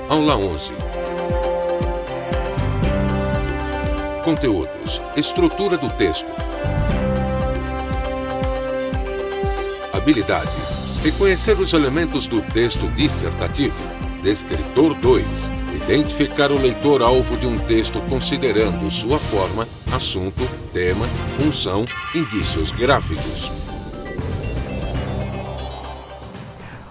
Aula 11. Conteúdos: estrutura do texto. Habilidade: reconhecer os elementos do texto dissertativo. Descritor 2. Identificar o leitor-alvo de um texto considerando sua forma, assunto, tema, função, indícios gráficos.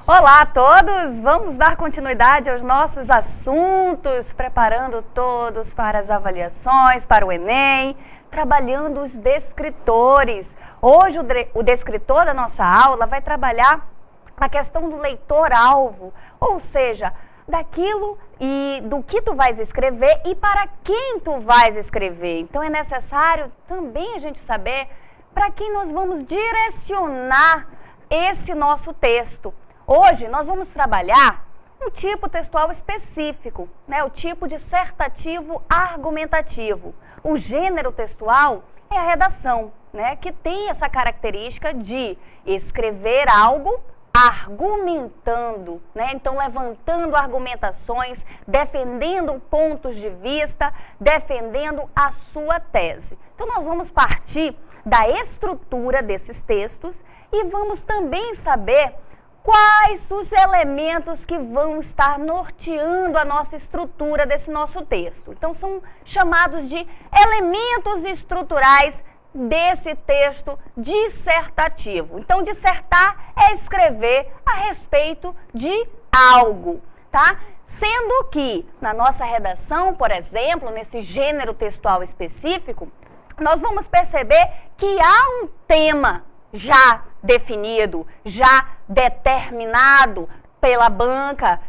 Olá a todos! Vamos dar continuidade aos nossos assuntos, preparando todos para as avaliações, para o Enem, trabalhando os descritores. Hoje o descritor da nossa aula vai trabalhar a questão do leitor-alvo, ou seja, daquilo e do que tu vais escrever e para quem tu vais escrever. Então é necessário também a gente saber para quem nós vamos direcionar esse nosso texto. Hoje nós vamos trabalhar um tipo textual específico, né? O tipo dissertativo argumentativo. O gênero textual é a redação, né? Que tem essa característica de escrever algo argumentando, né? Então levantando argumentações, defendendo pontos de vista, defendendo a sua tese. Então nós vamos partir da estrutura desses textos e vamos também saber quais os elementos que vão estar norteando a nossa estrutura desse nosso texto. Então, são chamados de elementos estruturais desse texto dissertativo. Então, dissertar é escrever a respeito de algo, tá? Sendo que, na nossa redação, por exemplo, nesse gênero textual específico, nós vamos perceber que há um tema já definido, já determinado pela banca,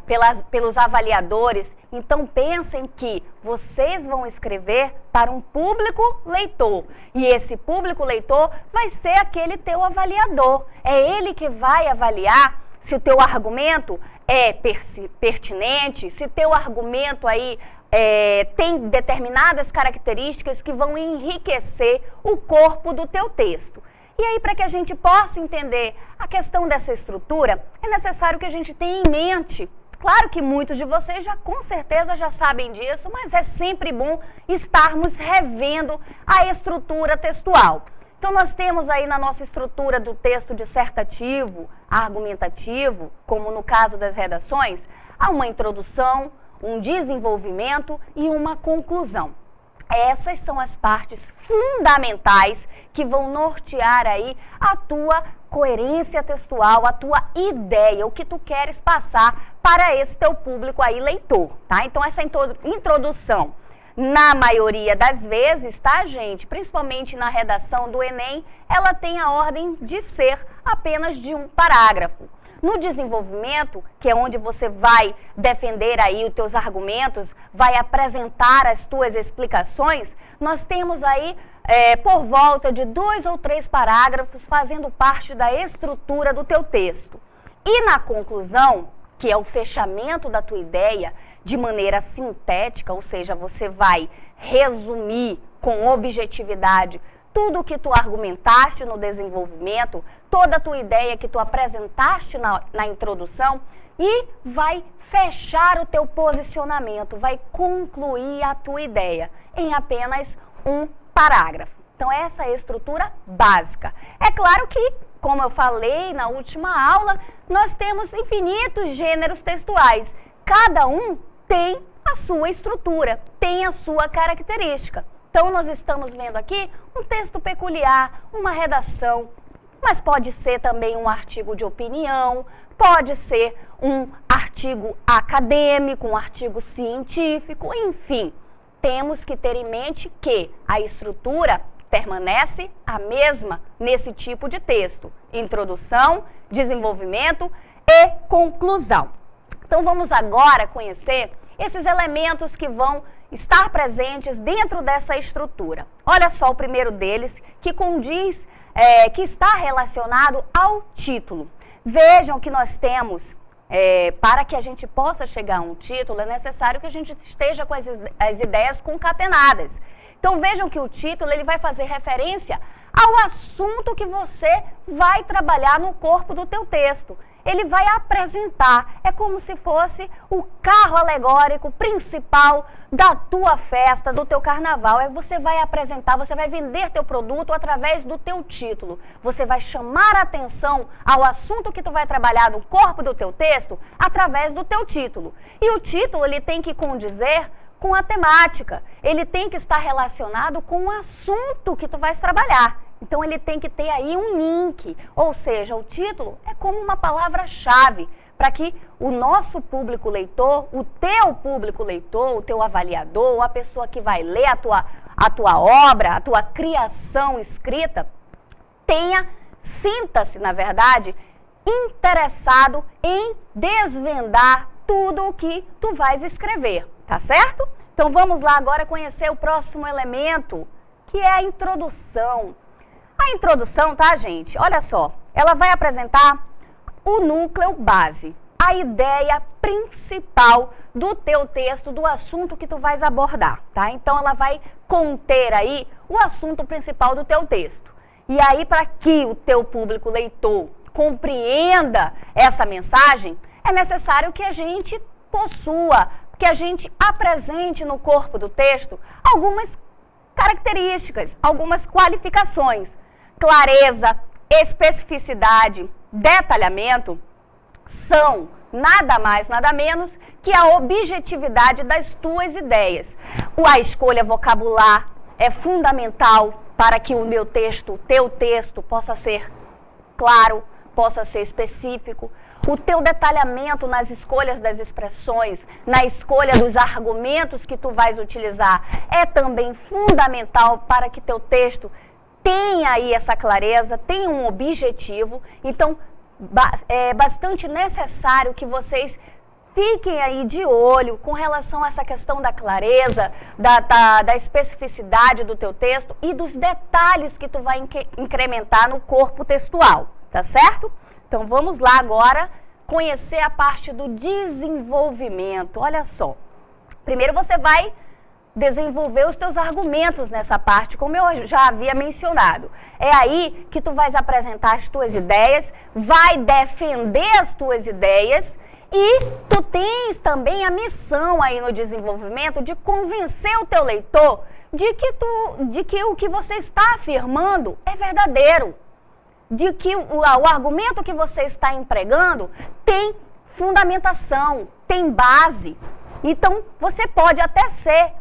pelos avaliadores. Então pensem que vocês vão escrever para um público leitor. E esse público leitor vai ser aquele teu avaliador. É ele que vai avaliar se o teu argumento é pertinente, se teu argumento aí tem determinadas características que vão enriquecer o corpo do teu texto. E aí, para que a gente possa entender a questão dessa estrutura, é necessário que a gente tenha em mente. Claro que muitos de vocês já com certeza já sabem disso, mas é sempre bom estarmos revendo a estrutura textual. Então, nós temos aí na nossa estrutura do texto dissertativo, argumentativo, como no caso das redações, há uma introdução, um desenvolvimento e uma conclusão. Essas são as partes fundamentais que vão nortear aí a tua coerência textual, a tua ideia, o que tu queres passar para esse teu público aí leitor, tá? Então essa introdução, na maioria das vezes, tá, gente? Principalmente na redação do Enem, ela tem a ordem de ser apenas de um parágrafo. No desenvolvimento, que é onde você vai defender aí os teus argumentos, vai apresentar as tuas explicações, nós temos aí por volta de 2 ou 3 parágrafos fazendo parte da estrutura do teu texto. E na conclusão, que é o fechamento da tua ideia de maneira sintética, ou seja, você vai resumir com objetividade tudo o que tu argumentaste no desenvolvimento, toda a tua ideia que tu apresentaste na introdução e vai fechar o teu posicionamento, vai concluir a tua ideia em apenas um parágrafo. Então essa é a estrutura básica. É claro que, como eu falei na última aula, nós temos infinitos gêneros textuais. Cada um tem a sua estrutura, tem a sua característica. Então, nós estamos vendo aqui um texto peculiar, uma redação, mas pode ser também um artigo de opinião, pode ser um artigo acadêmico, um artigo científico, enfim. Temos que ter em mente que a estrutura permanece a mesma nesse tipo de texto. Introdução, desenvolvimento e conclusão. Então, vamos agora conhecer esses elementos que vão estar presentes dentro dessa estrutura. Olha só o primeiro deles, que condiz, que está relacionado ao título. Vejam que nós temos, para que a gente possa chegar a um título, é necessário que a gente esteja com as ideias concatenadas. Então vejam que o título ele vai fazer referência ao assunto que você vai trabalhar no corpo do teu texto. ele vai apresentar. É como se fosse o carro alegórico principal da tua festa, do teu carnaval. Você vai apresentar, você vai vender teu produto através do teu título. Você vai chamar a atenção ao assunto que tu vai trabalhar no corpo do teu texto através do teu título. E o título, ele tem que condizer com a temática. Ele tem que estar relacionado com o assunto que tu vais trabalhar. Então, ele tem que ter aí um link, ou seja, o título é como uma palavra-chave para que o nosso público leitor, o teu público leitor, o teu avaliador, a pessoa que vai ler a tua obra, a tua criação escrita, sinta-se, na verdade, interessado em desvendar tudo o que tu vais escrever, tá certo? Então, vamos lá agora conhecer o próximo elemento, que é a introdução. A introdução, tá, gente? Olha só, ela vai apresentar o núcleo base, a ideia principal do teu texto, do assunto que tu vais abordar, tá? Então, ela vai conter aí o assunto principal do teu texto. E aí, para que o teu público leitor compreenda essa mensagem, é necessário que a gente possua, que a gente apresente no corpo do texto algumas características, algumas qualificações. Clareza, especificidade, detalhamento são nada mais, nada menos que a objetividade das tuas ideias. A escolha vocabular é fundamental para que o teu texto possa ser claro, possa ser específico. O teu detalhamento nas escolhas das expressões, na escolha dos argumentos que tu vais utilizar, é também fundamental para que teu texto tenha aí essa clareza, tenha um objetivo. Então, é bastante necessário que vocês fiquem aí de olho com relação a essa questão da clareza, da especificidade do teu texto e dos detalhes que tu vai incrementar no corpo textual, tá certo? Então, vamos lá agora conhecer a parte do desenvolvimento. Olha só, primeiro você vai desenvolver os teus argumentos nessa parte, como eu já havia mencionado. É aí que tu vais apresentar as tuas ideias, vai defender as tuas ideias e tu tens também a missão aí no desenvolvimento de convencer o teu leitor de que o que você está afirmando é verdadeiro, de que o argumento que você está empregando tem fundamentação, tem base. Então, você pode até ser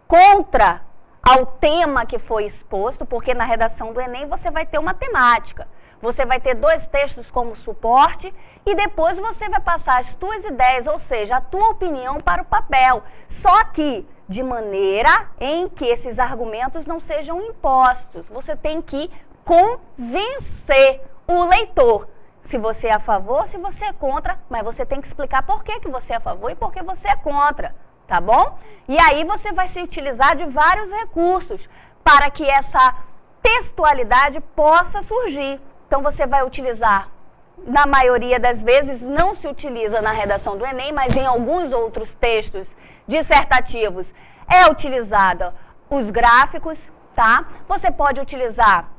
contra ao tema que foi exposto, porque na redação do Enem você vai ter uma temática. Você vai ter 2 textos como suporte e depois você vai passar as tuas ideias, ou seja, a tua opinião para o papel. Só que de maneira em que esses argumentos não sejam impostos. Você tem que convencer o leitor. Se você é a favor, se você é contra, mas você tem que explicar por que você é a favor e por que você é contra. Tá bom? E aí você vai se utilizar de vários recursos para que essa textualidade possa surgir. Então você vai utilizar, na maioria das vezes, não se utiliza na redação do Enem, mas em alguns outros textos dissertativos é utilizada os gráficos, tá? Você pode utilizar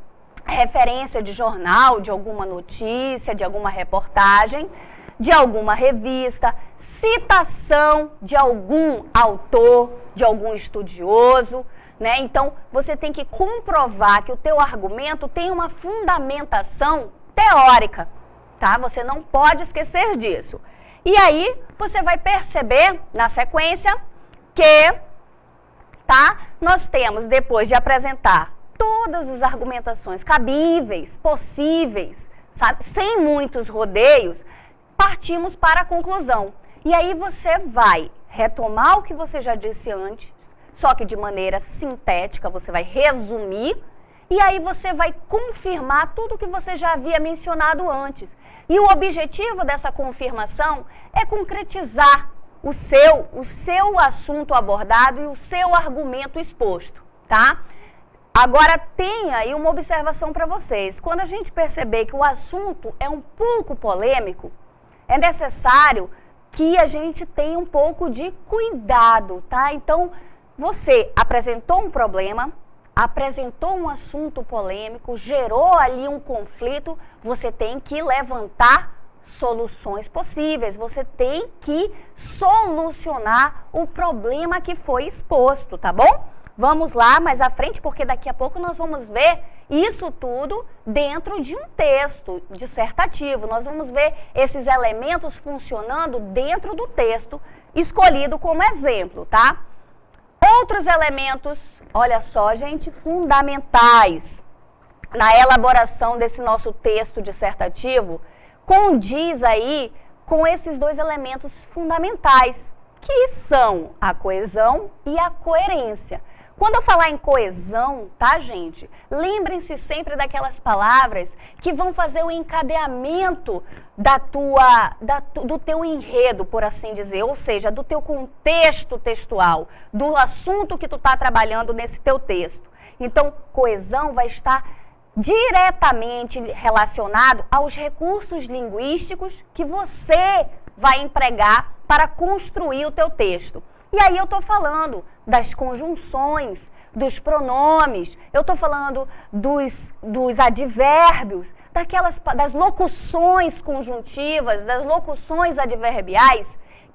referência de jornal, de alguma notícia, de alguma reportagem, de alguma revista, citação de algum autor, de algum estudioso, né? Então, você tem que comprovar que o teu argumento tem uma fundamentação teórica, tá? Você não pode esquecer disso. E aí, você vai perceber, na sequência, que, tá? Nós temos, depois de apresentar todas as argumentações cabíveis, possíveis, sabe? Sem muitos rodeios, partimos para a conclusão. E aí você vai retomar o que você já disse antes, só que de maneira sintética, você vai resumir, e aí você vai confirmar tudo o que você já havia mencionado antes. E o objetivo dessa confirmação é concretizar o seu assunto abordado e o seu argumento exposto, tá? Agora, tem aí uma observação para vocês. Quando a gente perceber que o assunto é um pouco polêmico, é necessário que a gente tenha um pouco de cuidado, tá? Então, você apresentou um problema, apresentou um assunto polêmico, gerou ali um conflito, você tem que levantar soluções possíveis. Você tem que solucionar o problema que foi exposto, tá bom? Vamos lá mais à frente, porque daqui a pouco nós vamos ver isso tudo dentro de um texto dissertativo. Nós vamos ver esses elementos funcionando dentro do texto escolhido como exemplo, tá? Outros elementos, olha só, gente, fundamentais na elaboração desse nosso texto dissertativo, condiz aí com esses dois elementos fundamentais, que são a coesão e a coerência. Quando eu falar em coesão, tá, gente? Lembrem-se sempre daquelas palavras que vão fazer o encadeamento do teu enredo, por assim dizer, ou seja, do teu contexto textual, do assunto que tu tá trabalhando nesse teu texto. Então, coesão vai estar diretamente relacionado aos recursos linguísticos que você vai empregar para construir o teu texto. E aí eu estou falando das conjunções, dos pronomes, eu estou falando dos advérbios, das locuções conjuntivas, das locuções adverbiais,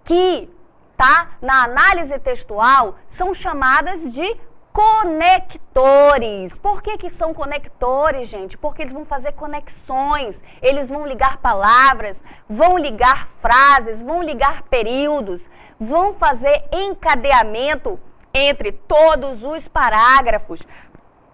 que, tá, na análise textual, são chamadas de conectores. Por que são conectores, gente? Porque eles vão fazer conexões, eles vão ligar palavras, vão ligar frases, vão ligar períodos, vão fazer encadeamento entre todos os parágrafos,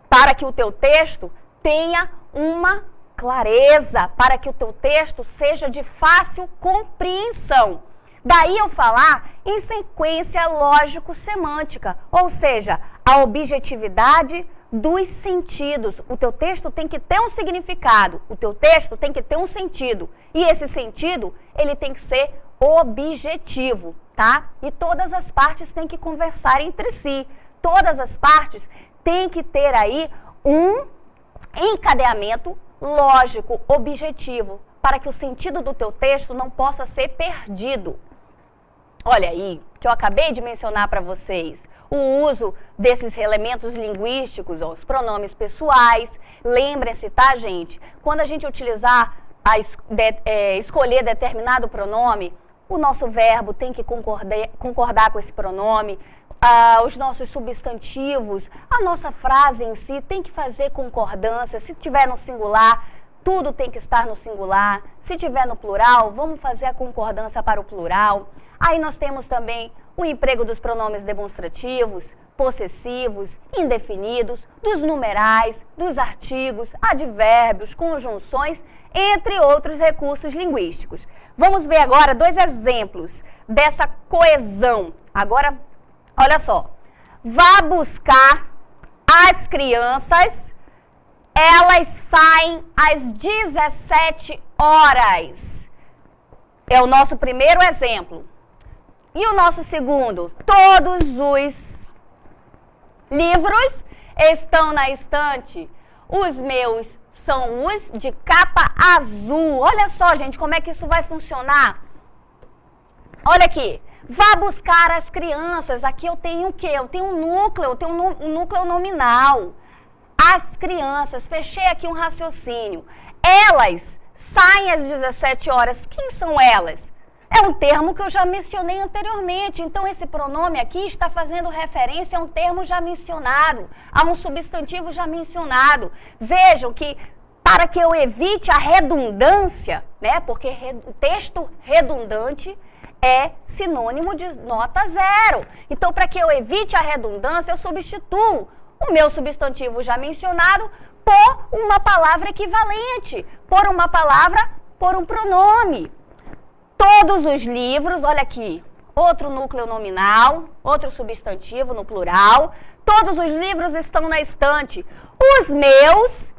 para que o teu texto tenha uma clareza, para que o teu texto seja de fácil compreensão. Daí eu falar em sequência lógico-semântica, ou seja, a objetividade dos sentidos. O teu texto tem que ter um significado, o teu texto tem que ter um sentido. E esse sentido, ele tem que ser objetivo, tá? E todas as partes têm que conversar entre si. Todas as partes têm que ter aí um encadeamento lógico, objetivo, para que o sentido do teu texto não possa ser perdido. Olha aí, que eu acabei de mencionar para vocês, o uso desses elementos linguísticos, ó, os pronomes pessoais. Lembrem-se, tá, gente? Quando a gente utilizar, escolher determinado pronome, o nosso verbo tem que concordar com esse pronome, os nossos substantivos, a nossa frase em si tem que fazer concordância. Se tiver no singular, tudo tem que estar no singular. Se tiver no plural, vamos fazer a concordância para o plural. Aí nós temos também o emprego dos pronomes demonstrativos, possessivos, indefinidos, dos numerais, dos artigos, advérbios, conjunções, entre outros recursos linguísticos. Vamos ver agora dois exemplos dessa coesão. Agora, olha só. Vá buscar as crianças, elas saem às 17 horas. É o nosso primeiro exemplo. E o nosso segundo? Todos os livros estão na estante. Os meus são os de capa azul. Olha só, gente, como é que isso vai funcionar. Olha aqui. Vá buscar as crianças. Aqui eu tenho o quê? Eu tenho um núcleo, eu tenho um núcleo nominal. As crianças. Fechei aqui um raciocínio. Elas saem às 17 horas. Quem são elas? É um termo que eu já mencionei anteriormente. Então, esse pronome aqui está fazendo referência a um termo já mencionado, a um substantivo já mencionado. Vejam que, para que eu evite a redundância, né? Porque texto redundante é sinônimo de nota zero. Então, para que eu evite a redundância, eu substituo o meu substantivo já mencionado por uma palavra equivalente, por um pronome. Todos os livros, olha aqui, outro núcleo nominal, outro substantivo no plural. Todos os livros estão na estante. Os meus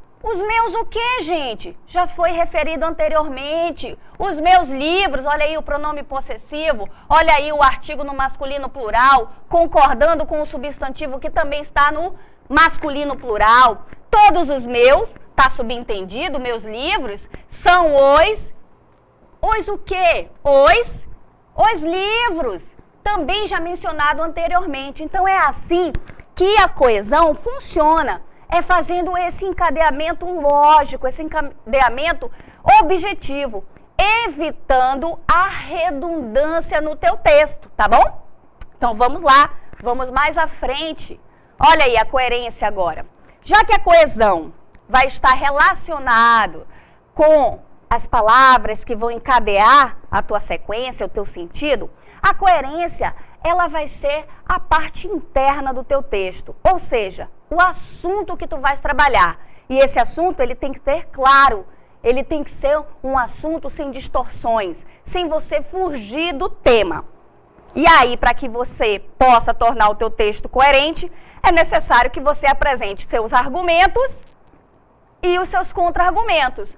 o quê, gente? Já foi referido anteriormente. Os meus livros, olha aí o pronome possessivo, olha aí o artigo no masculino plural, concordando com o substantivo que também está no masculino plural. Todos os meus, tá subentendido, meus livros, são os o quê? Os livros, também já mencionado anteriormente. Então, é assim que a coesão funciona, é fazendo esse encadeamento lógico, esse encadeamento objetivo evitando a redundância no teu texto, tá bom? Então vamos lá, vamos mais à frente. Olha aí a coerência agora. Já que a coesão vai estar relacionado com as palavras que vão encadear a tua sequência, o teu sentido, a coerência, ela vai ser a parte interna do teu texto, ou seja, o assunto que tu vais trabalhar. E esse assunto, ele tem que ter claro, ele tem que ser um assunto sem distorções, sem você fugir do tema. E aí, para que você possa tornar o teu texto coerente, é necessário que você apresente seus argumentos e os seus contra-argumentos.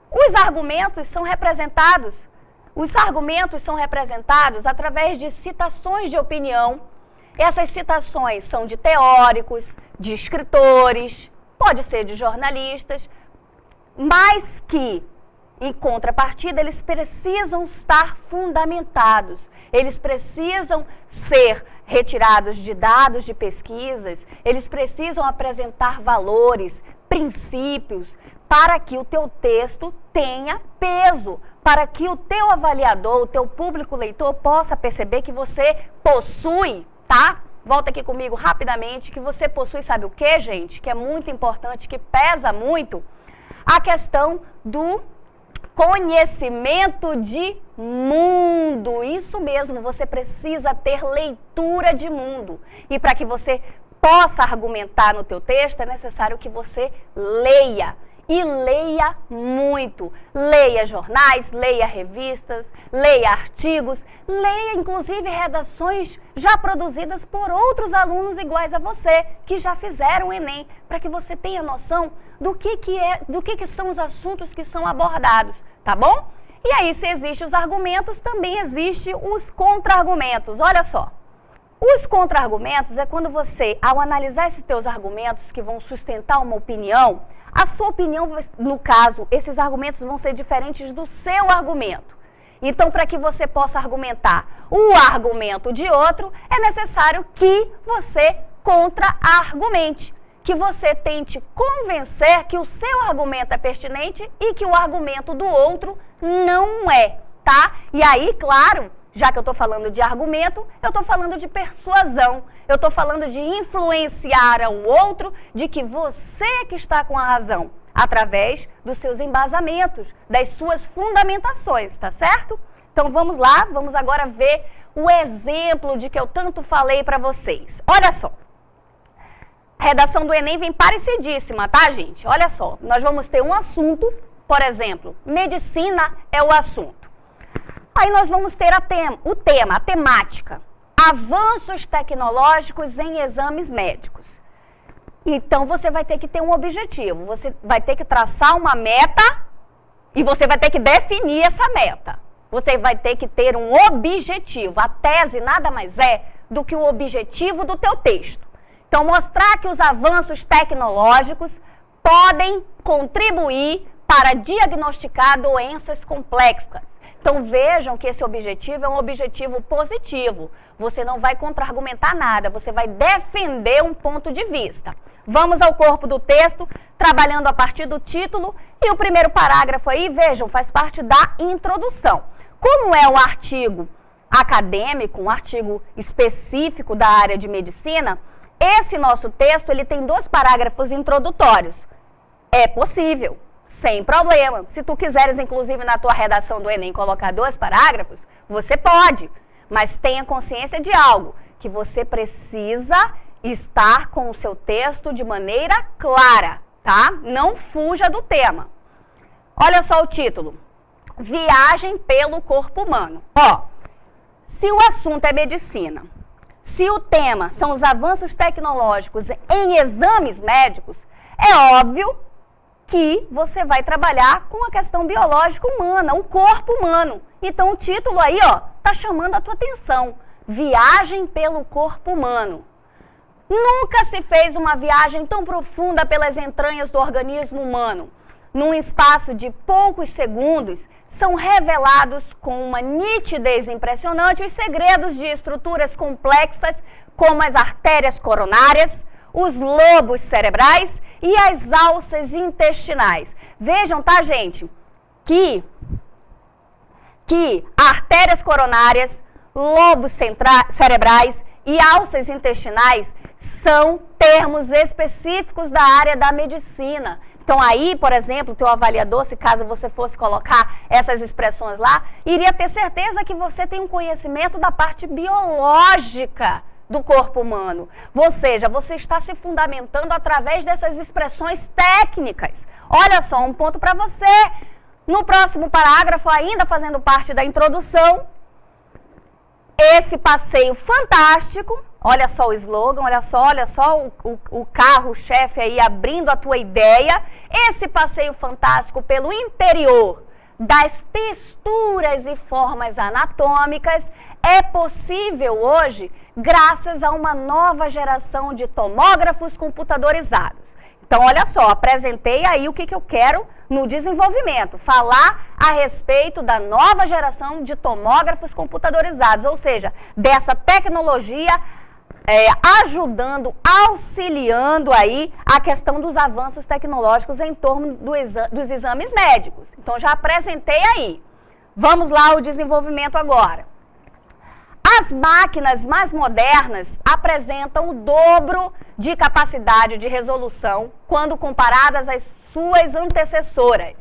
Os argumentos são representados através de citações de opinião. Essas citações são de teóricos, de escritores, pode ser de jornalistas, mas que, em contrapartida, eles precisam estar fundamentados. Eles precisam ser retirados de dados de pesquisas, eles precisam apresentar valores, princípios, para que o teu texto tenha peso, para que o teu avaliador, o teu público leitor possa perceber que você possui, tá? Volta aqui comigo rapidamente, que você possui, sabe o que, gente? Que é muito importante, que pesa muito, a questão do conhecimento de mundo. Isso mesmo, você precisa ter leitura de mundo. E para que você possa argumentar no teu texto, é necessário que você leia. E leia muito. Leia jornais, leia revistas, leia artigos, leia inclusive redações já produzidas por outros alunos iguais a você, que já fizeram o Enem, para que você tenha noção do que são os assuntos que são abordados, tá bom? E aí, se existem os argumentos, também existem os contra-argumentos. Olha só. Os contra-argumentos é quando você, ao analisar esses teus argumentos que vão sustentar uma opinião, a sua opinião, no caso, esses argumentos vão ser diferentes do seu argumento. Então, para que você possa argumentar o argumento de outro, é necessário que você contra-argumente, que você tente convencer que o seu argumento é pertinente e que o argumento do outro não é, tá? E aí, claro, já que eu estou falando de argumento, eu estou falando de persuasão, eu estou falando de influenciar ao outro de que você que está com a razão, através dos seus embasamentos, das suas fundamentações, tá certo? Então vamos lá, vamos agora ver o exemplo de que eu tanto falei para vocês. Olha só, a redação do Enem vem parecidíssima, tá, gente? Olha só, nós vamos ter um assunto, por exemplo, medicina é o assunto. Aí nós vamos ter a temática, avanços tecnológicos em exames médicos. Então, você vai ter que ter um objetivo, você vai ter que traçar uma meta e você vai ter que definir essa meta. Você vai ter que ter um objetivo. A tese nada mais é do que o objetivo do teu texto. Então, mostrar que os avanços tecnológicos podem contribuir para diagnosticar doenças complexas. Então, vejam que esse objetivo é um objetivo positivo. Você não vai contra-argumentar nada, você vai defender um ponto de vista. Vamos ao corpo do texto, trabalhando a partir do título. E o primeiro parágrafo aí, vejam, faz parte da introdução. Como é um artigo acadêmico, um artigo específico da área de medicina, esse nosso texto ele tem 2 parágrafos introdutórios. É possível. Sem problema. Se tu quiseres, inclusive, na tua redação do Enem, colocar 2 parágrafos, você pode. Mas tenha consciência de algo, que você precisa estar com o seu texto de maneira clara, tá? Não fuja do tema. Olha só o título. Viagem pelo corpo humano. Ó, se o assunto é medicina, se o tema são os avanços tecnológicos em exames médicos, é óbvio que você vai trabalhar com a questão biológica humana, o corpo humano. Então, o título aí, ó, tá chamando a tua atenção. Viagem pelo corpo humano. Nunca se fez uma viagem tão profunda pelas entranhas do organismo humano. Num espaço de poucos segundos, são revelados com uma nitidez impressionante os segredos de estruturas complexas, como as artérias coronárias, os lobos cerebrais e as alças intestinais. Vejam, tá, gente, que que artérias coronárias, lobos cerebrais e alças intestinais são termos específicos da área da medicina. Então aí, por exemplo, o teu avaliador, se caso você fosse colocar essas expressões lá, iria ter certeza que você tem um conhecimento da parte biológica do corpo humano. Ou seja, você está se fundamentando através dessas expressões técnicas. Olha só, um ponto para você. No próximo parágrafo, ainda fazendo parte da introdução, esse passeio fantástico, olha só o slogan, olha só o carro-chefe aí abrindo a tua ideia. Esse passeio fantástico pelo interior das texturas e formas anatômicas é possível hoje graças a uma nova geração de tomógrafos computadorizados. Então, olha só, apresentei aí o que eu quero no desenvolvimento, falar a respeito da nova geração de tomógrafos computadorizados, ou seja, dessa tecnologia ajudando, auxiliando aí a questão dos avanços tecnológicos em torno dos exames médicos. Então, já apresentei aí. Vamos lá ao desenvolvimento agora. As máquinas mais modernas apresentam o dobro de capacidade de resolução quando comparadas às suas antecessoras.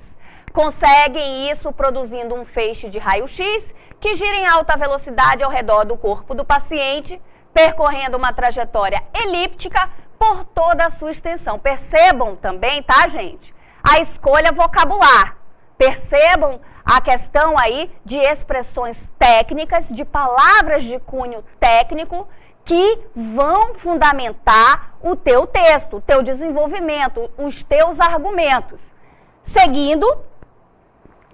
Conseguem isso produzindo um feixe de raio-x que gira em alta velocidade ao redor do corpo do paciente, percorrendo uma trajetória elíptica por toda a sua extensão. Percebam também, tá, gente? A escolha vocabular. Percebam a questão aí de expressões técnicas, de palavras de cunho técnico que vão fundamentar o teu texto, o teu desenvolvimento, os teus argumentos. Seguindo,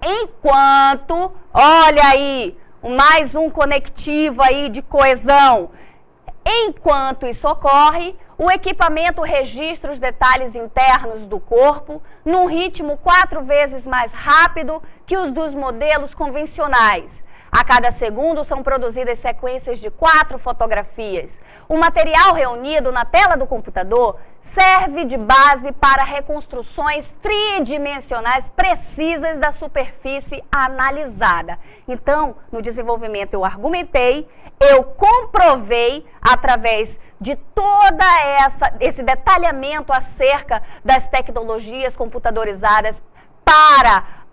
enquanto, olha aí, mais um conectivo aí de coesão. Enquanto isso ocorre, o equipamento registra os detalhes internos do corpo num ritmo 4 vezes mais rápido que os dos modelos convencionais. A cada segundo são produzidas sequências de 4 fotografias. O material reunido na tela do computador serve de base para reconstruções tridimensionais precisas da superfície analisada. Então, no desenvolvimento eu argumentei, eu comprovei através de toda esse detalhamento acerca das tecnologias computadorizadas para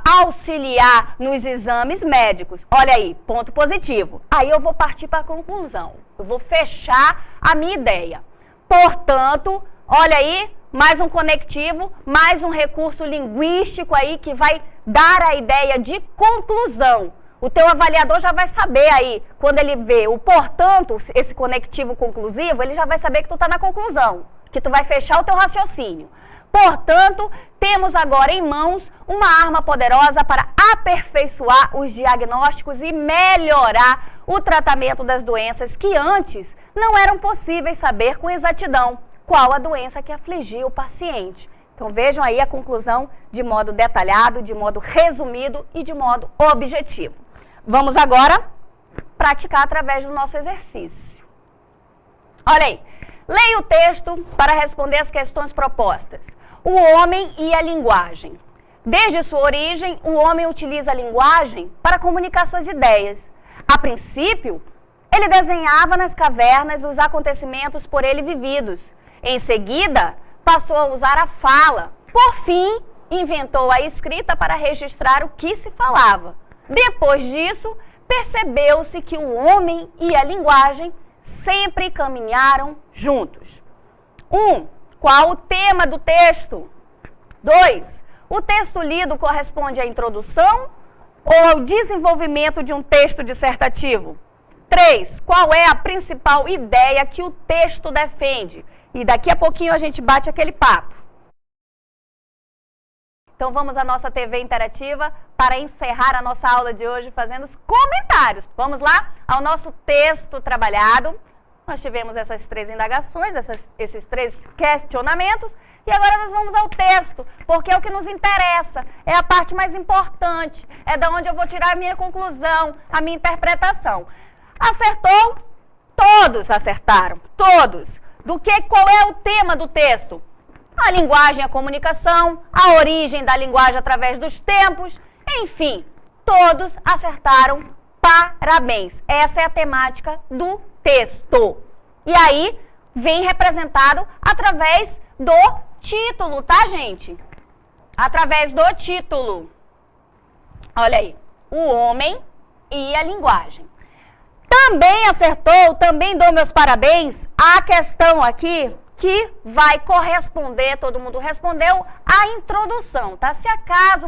auxiliar nos exames médicos. Olha aí, ponto positivo. Aí eu vou partir para a conclusão. Eu vou fechar a minha ideia. Portanto, olha aí, mais um conectivo, mais um recurso linguístico aí que vai dar a ideia de conclusão. O teu avaliador já vai saber aí, quando ele vê o portanto, esse conectivo conclusivo, ele já vai saber que tu está na conclusão, que tu vai fechar o teu raciocínio. Portanto, temos agora em mãos uma arma poderosa para aperfeiçoar os diagnósticos e melhorar o tratamento das doenças que antes não eram possíveis saber com exatidão qual a doença que afligia o paciente. Então vejam aí a conclusão de modo detalhado, de modo resumido e de modo objetivo. Vamos agora praticar através do nosso exercício. Olha aí, leia o texto para responder as questões propostas. O homem e a linguagem. Desde sua origem, o homem utiliza a linguagem para comunicar suas ideias. A princípio, ele desenhava nas cavernas os acontecimentos por ele vividos. Em seguida, passou a usar a fala. Por fim, inventou a escrita para registrar o que se falava. Depois disso, percebeu-se que o homem e a linguagem sempre caminharam juntos. 1. Qual o tema do texto? 2. O texto lido corresponde à introdução ou ao desenvolvimento de um texto dissertativo? 3. Qual é a principal ideia que o texto defende? E daqui a pouquinho a gente bate aquele papo. Então vamos à nossa TV interativa para encerrar a nossa aula de hoje fazendo os comentários. Vamos lá ao nosso texto trabalhado. Nós tivemos essas 3 indagações, esses 3 questionamentos. E agora nós vamos ao texto, porque é o que nos interessa, é a parte mais importante, é da onde eu vou tirar a minha conclusão, a minha interpretação. Acertou? Todos acertaram, todos. Qual é o tema do texto? A linguagem e a comunicação, a origem da linguagem através dos tempos, enfim, Todos acertaram, parabéns. Essa é a temática do texto. E aí, vem representado através do título, tá, gente? Através do título. Olha aí, o homem e a linguagem. Também acertou, também dou meus parabéns, a questão aqui que vai corresponder, todo mundo respondeu, a introdução, tá? Se acaso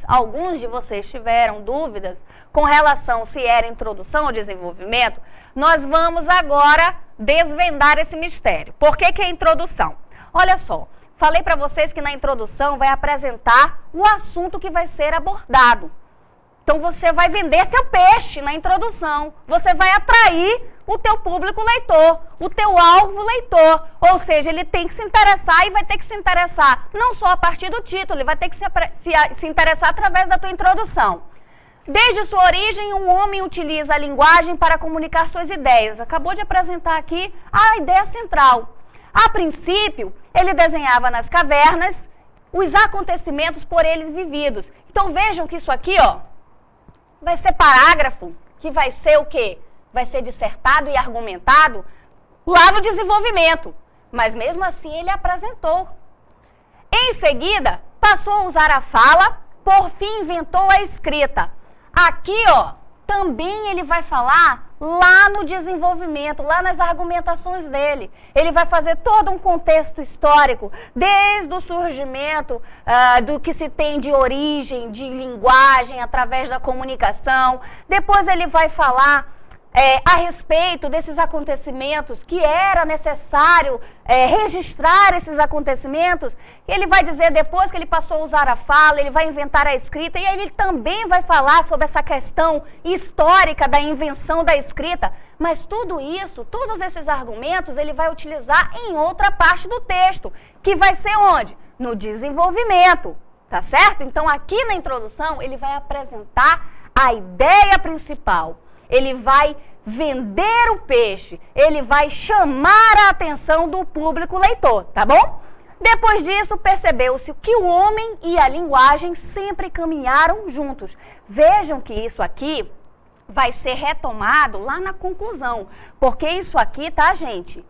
alguns de vocês tiveram dúvidas com relação se era introdução ou desenvolvimento, nós vamos agora desvendar esse mistério. Por que é introdução? Olha só, falei para vocês que na introdução vai apresentar o assunto que vai ser abordado. Então você vai vender seu peixe na introdução, você vai atrair o teu público leitor, o teu alvo leitor, ou seja, ele tem que se interessar e vai ter que se interessar não só a partir do título, ele vai ter que se interessar através da tua introdução. Desde sua origem, um homem utiliza a linguagem para comunicar suas ideias. Acabou de apresentar aqui a ideia central. A princípio, ele desenhava nas cavernas os acontecimentos por eles vividos. Então vejam que isso aqui, ó, vai ser parágrafo, que vai ser o quê? Vai ser dissertado e argumentado lá no desenvolvimento. Mas mesmo assim ele apresentou. Em seguida, passou a usar a fala, por fim inventou a escrita. Aqui, ó, também ele vai falar lá no desenvolvimento, lá nas argumentações dele. Ele vai fazer todo um contexto histórico, desde o surgimento do que se tem de origem, de linguagem, através da comunicação. Depois ele vai falar a respeito desses acontecimentos, que era necessário registrar esses acontecimentos. Ele vai dizer, depois que ele passou a usar a fala, ele vai inventar a escrita, e aí ele também vai falar sobre essa questão histórica da invenção da escrita. Mas tudo isso, todos esses argumentos, ele vai utilizar em outra parte do texto, que vai ser onde? No desenvolvimento, tá certo? Então aqui na introdução, ele vai apresentar a ideia principal. Ele vai vender o peixe, ele vai chamar a atenção do público leitor, tá bom? Depois disso, percebeu-se que o homem e a linguagem sempre caminharam juntos. Vejam que isso aqui vai ser retomado lá na conclusão, porque isso aqui, tá, gente?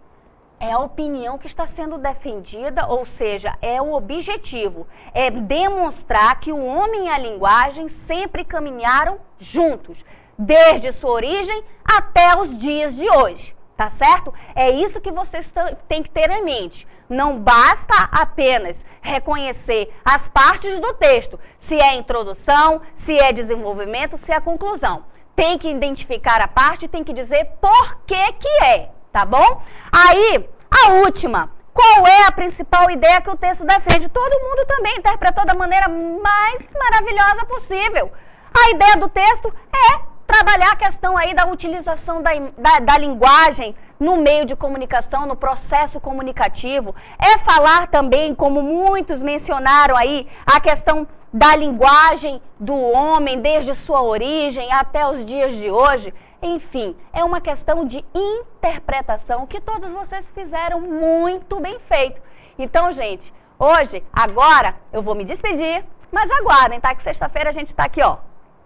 É a opinião que está sendo defendida, ou seja, é o objetivo, é demonstrar que o homem e a linguagem sempre caminharam juntos, desde sua origem até os dias de hoje, tá certo? É isso que vocês têm que ter em mente. Não basta apenas reconhecer as partes do texto, se é introdução, se é desenvolvimento, se é conclusão. Tem que identificar a parte, tem que dizer por que é, tá bom? Aí, a última. Qual é a principal ideia que o texto defende? Todo mundo também interpretou da maneira mais maravilhosa possível. A ideia do texto é trabalhar a questão aí da utilização da linguagem no meio de comunicação, no processo comunicativo. É falar também, como muitos mencionaram aí, a questão da linguagem do homem desde sua origem até os dias de hoje. Enfim, é uma questão de interpretação que todos vocês fizeram muito bem feito. Então, gente, hoje, agora, eu vou me despedir, mas aguardem, tá? Que sexta-feira a gente tá aqui, ó,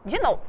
de novo.